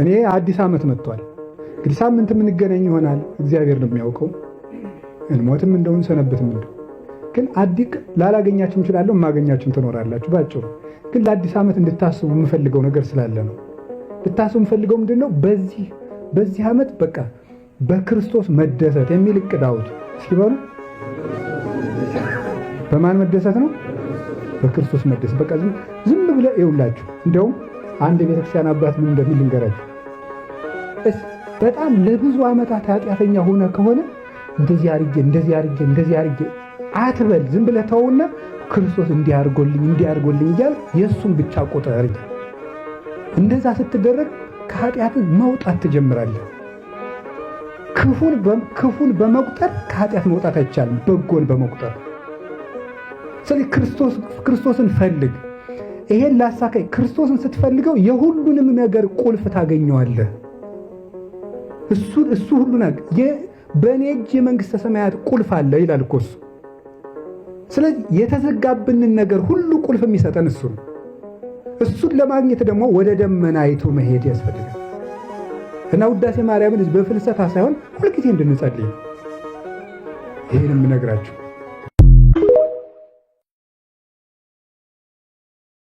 እኔ አዲስ ዓመት መጥቷል። እንግዲህ ሳምንት የምንገናኝ ይሆናል፣ እግዚአብሔር ነው የሚያውቀው። እንሞትም እንደውን ሰነብትም እንደው ግን አዲቅ ላላገኛችሁ እንችላለሁ፣ ማገኛችሁም ትኖራላችሁ። ባጭሩ ግን ለአዲስ ዓመት እንድታስቡ የምፈልገው ነገር ስላለ ነው። ልታስቡ የምፈልገው ምንድነው? በዚህ ዓመት በቃ በክርስቶስ መደሰት የሚል እቅድ አውጡ። ሲበሉ በማን መደሰት ነው? በክርስቶስ መደሰት። በቃ ዝም ብለ ይውላችሁ። እንደውም አንድ የቤተክርስቲያን አባት ምን እንደሚል ልንገራችሁ። በጣም ለብዙ ዓመታት ኃጢአተኛ ሆነ ከሆነ እንደዚህ አድርጌ አትበል። ዝም ብለህ ተውና ክርስቶስ እንዲያርጎልኝ እያል የእሱን ብቻ ቁጥር። እንደዛ ስትደረግ ከኃጢአት መውጣት ትጀምራለህ። ክፉን በመቁጠር ከኃጢአት መውጣት አይቻልም፣ በጎን በመቁጠር። ስለዚህ ክርስቶስን ፈልግ። ይሄን ላሳካይ ክርስቶስን ስትፈልገው የሁሉንም ነገር ቁልፍ ታገኘዋለህ። እሱ ሁሉ ነገር በእኔ እጅ የመንግሥተ ሰማያት ቁልፍ አለ ይላል እኮ እሱ። ስለዚህ የተዘጋብንን ነገር ሁሉ ቁልፍ የሚሰጠን እሱ ነው። እሱን ለማግኘት ደግሞ ወደ ደመና አይቶ መሄድ ያስፈልጋል። እና ውዳሴ ማርያምን በፍልሰታ ሳይሆን ሁልጊዜ እንድንጸልይ ነው ይሄን የምነግራችሁ።